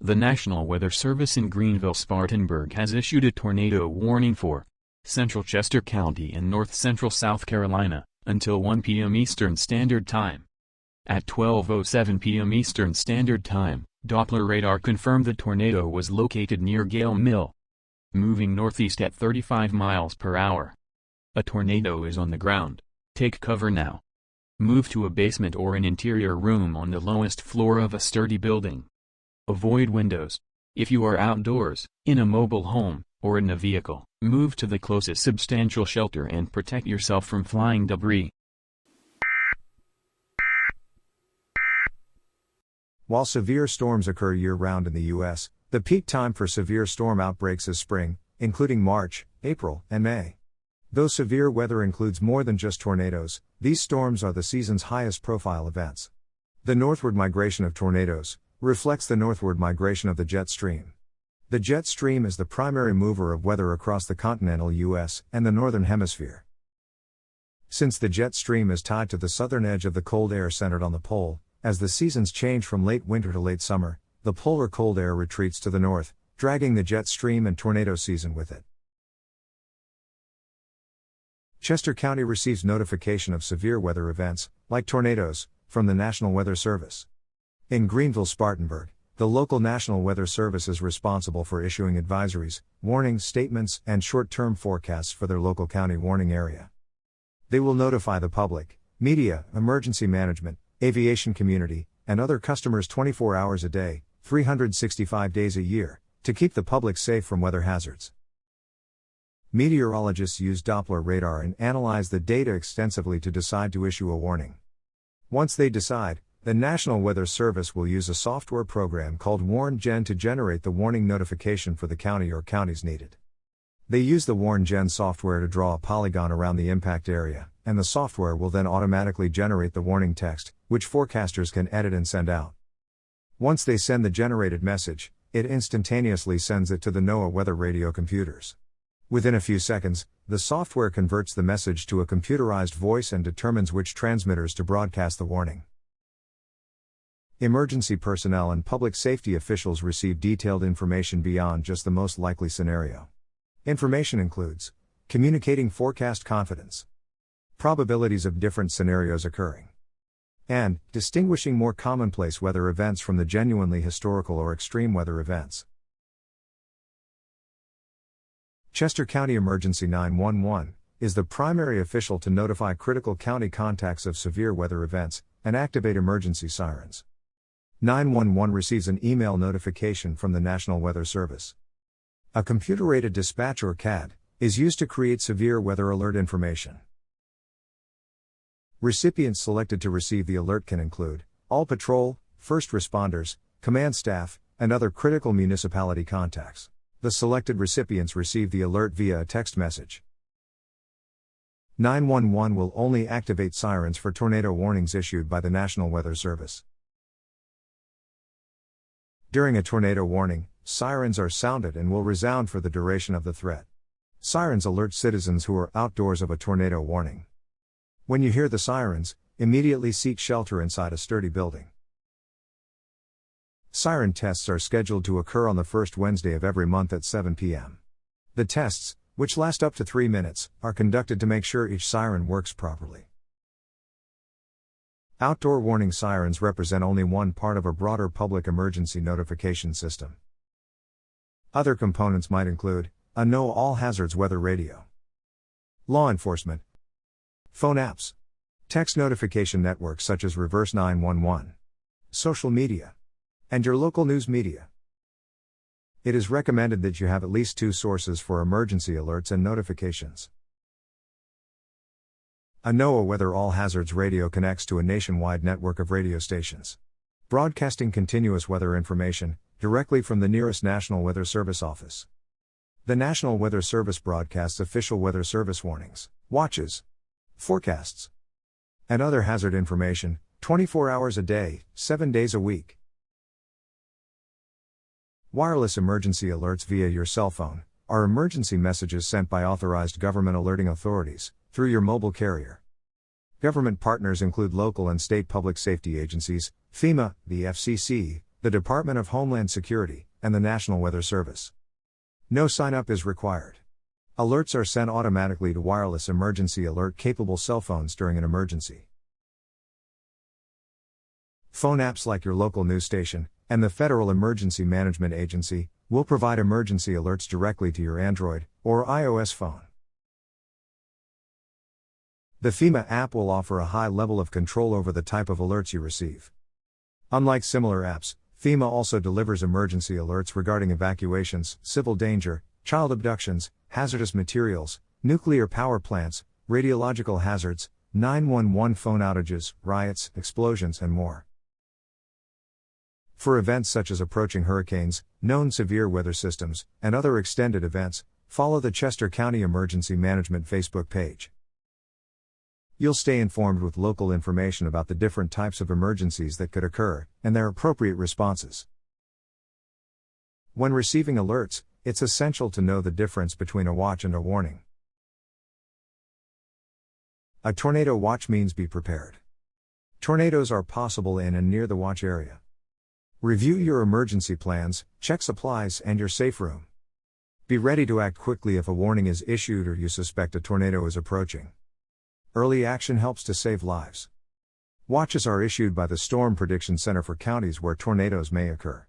The National Weather Service in Greenville-Spartanburg has issued a tornado warning for central Chester County and north-central South Carolina until 1 p.m. Eastern Standard Time. At 12:07 p.m. Eastern Standard Time, Doppler radar confirmed the tornado was located near Gale Mill, moving northeast at 35 miles per hour. A tornado is on the ground. Take cover now. Move to a basement or an interior room on the lowest floor of a sturdy building. Avoid windows. If you are outdoors, in a mobile home, or in a vehicle, move to the closest substantial shelter and protect yourself from flying debris. While severe storms occur year-round in the U.S., the peak time for severe storm outbreaks is spring, including March, April, and May. Though severe weather includes more than just tornadoes, these storms are the season's highest profile events. The northward migration of tornadoes reflects the northward migration of the jet stream. The jet stream is the primary mover of weather across the continental U.S. and the northern hemisphere. Since the jet stream is tied to the southern edge of the cold air centered on the pole, as the seasons change from late winter to late summer, the polar cold air retreats to the north, dragging the jet stream and tornado season with it. Chester County receives notification of severe weather events, like tornadoes, from the National Weather Service. In Greenville-Spartanburg, the local National Weather Service is responsible for issuing advisories, warnings, statements, and short-term forecasts for their local county warning area. They will notify the public, media, emergency management, aviation community, and other customers 24 hours a day, 365 days a year, to keep the public safe from weather hazards. Meteorologists use Doppler radar and analyze the data extensively to decide to issue a warning. Once they decide, the National Weather Service will use a software program called WarnGen to generate the warning notification for the county or counties needed. They use the WarnGen software to draw a polygon around the impact area, and the software will then automatically generate the warning text, which forecasters can edit and send out. Once they send the generated message, it instantaneously sends it to the NOAA weather radio computers. Within a few seconds, the software converts the message to a computerized voice and determines which transmitters to broadcast the warning. Emergency personnel and public safety officials receive detailed information beyond just the most likely scenario. Information includes communicating forecast confidence, probabilities of different scenarios occurring, and distinguishing more commonplace weather events from the genuinely historical or extreme weather events. Chester County Emergency 911 is the primary official to notify critical county contacts of severe weather events and activate emergency sirens. 911 receives an email notification from the National Weather Service. A computer-aided dispatch or CAD is used to create severe weather alert information. Recipients selected to receive the alert can include all patrol, first responders, command staff, and other critical municipality contacts. The selected recipients receive the alert via a text message. 911 will only activate sirens for tornado warnings issued by the National Weather Service. During a tornado warning, sirens are sounded and will resound for the duration of the threat. Sirens alert citizens who are outdoors of a tornado warning. When you hear the sirens, immediately seek shelter inside a sturdy building. Siren tests are scheduled to occur on the first Wednesday of every month at 7 p.m. The tests, which last up to 3 minutes, are conducted to make sure each siren works properly. Outdoor warning sirens represent only one part of a broader public emergency notification system. Other components might include a Know All Hazards weather radio, law enforcement, phone apps, text notification networks such as Reverse 911, social media, and your local news media. It is recommended that you have at least 2 sources for emergency alerts and notifications. A NOAA Weather All Hazards radio connects to a nationwide network of radio stations, broadcasting continuous weather information directly from the nearest National Weather Service office. The National Weather Service broadcasts official weather service warnings, watches, forecasts, and other hazard information 24 hours a day, 7 days a week. Wireless emergency alerts via your cell phone are emergency messages sent by authorized government alerting authorities through your mobile carrier. Government partners include local and state public safety agencies, FEMA, the FCC, the Department of Homeland Security, and the National Weather Service. No sign-up is required. Alerts are sent automatically to wireless emergency alert-capable cell phones during an emergency. Phone apps like your local news station and the Federal Emergency Management Agency will provide emergency alerts directly to your Android or iOS phone. The FEMA app will offer a high level of control over the type of alerts you receive. Unlike similar apps, FEMA also delivers emergency alerts regarding evacuations, civil danger, child abductions, hazardous materials, nuclear power plants, radiological hazards, 911 phone outages, riots, explosions, and more. For events such as approaching hurricanes, known severe weather systems, and other extended events, follow the Chester County Emergency Management Facebook page. You'll stay informed with local information about the different types of emergencies that could occur, and their appropriate responses. When receiving alerts, it's essential to know the difference between a watch and a warning. A tornado watch means be prepared. Tornadoes are possible in and near the watch area. Review your emergency plans, check supplies, and your safe room. Be ready to act quickly if a warning is issued or you suspect a tornado is approaching. Early action helps to save lives. Watches are issued by the Storm Prediction Center for counties where tornadoes may occur.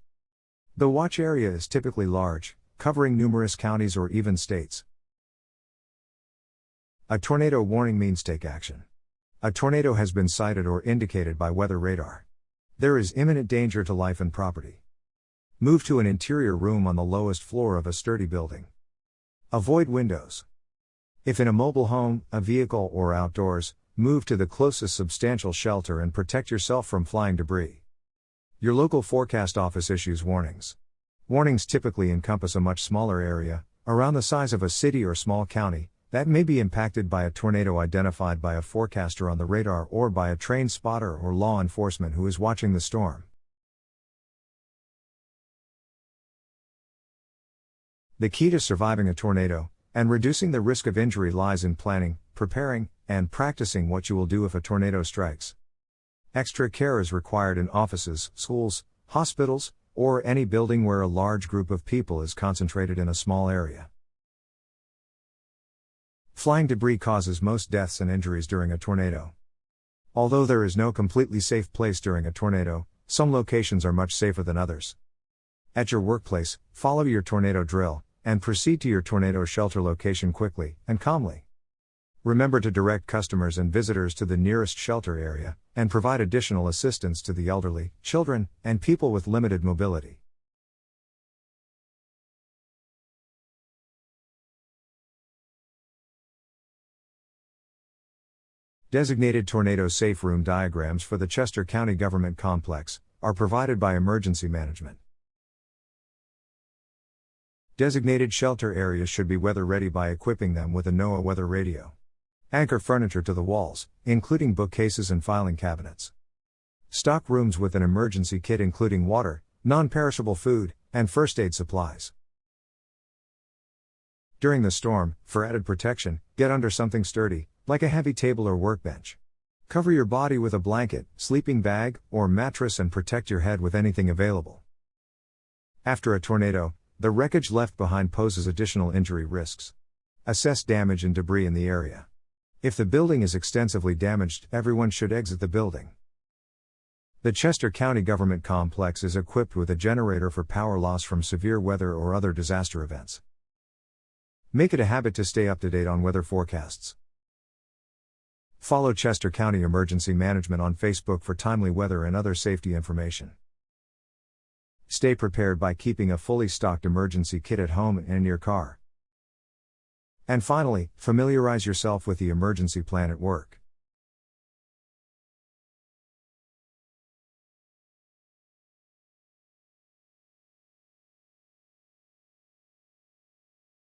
The watch area is typically large, covering numerous counties or even states. A tornado warning means take action. A tornado has been sighted or indicated by weather radar. There is imminent danger to life and property. Move to an interior room on the lowest floor of a sturdy building. Avoid windows. If in a mobile home, a vehicle, or outdoors, move to the closest substantial shelter and protect yourself from flying debris. Your local forecast office issues warnings. Warnings typically encompass a much smaller area, around the size of a city or small county, that may be impacted by a tornado identified by a forecaster on the radar or by a trained spotter or law enforcement who is watching the storm. The key to surviving a tornado and reducing the risk of injury lies in planning, preparing, and practicing what you will do if a tornado strikes. Extra care is required in offices, schools, hospitals, or any building where a large group of people is concentrated in a small area. Flying debris causes most deaths and injuries during a tornado. Although there is no completely safe place during a tornado, some locations are much safer than others. At your workplace, follow your tornado drill, and proceed to your tornado shelter location quickly and calmly. Remember to direct customers and visitors to the nearest shelter area, and provide additional assistance to the elderly, children, and people with limited mobility. Designated tornado safe room diagrams for the Chester County Government Complex are provided by Emergency Management. Designated shelter areas should be weather ready by equipping them with a NOAA weather radio. Anchor furniture to the walls, including bookcases and filing cabinets. Stock rooms with an emergency kit including water, non-perishable food, and first aid supplies. During the storm, for added protection, get under something sturdy, like a heavy table or workbench. Cover your body with a blanket, sleeping bag, or mattress and protect your head with anything available. After a tornado, the wreckage left behind poses additional injury risks. Assess damage and debris in the area. If the building is extensively damaged, everyone should exit the building. The Chester County Government Complex is equipped with a generator for power loss from severe weather or other disaster events. Make it a habit to stay up to date on weather forecasts. Follow Chester County Emergency Management on Facebook for timely weather and other safety information. Stay prepared by keeping a fully stocked emergency kit at home and in your car. And finally, familiarize yourself with the emergency plan at work.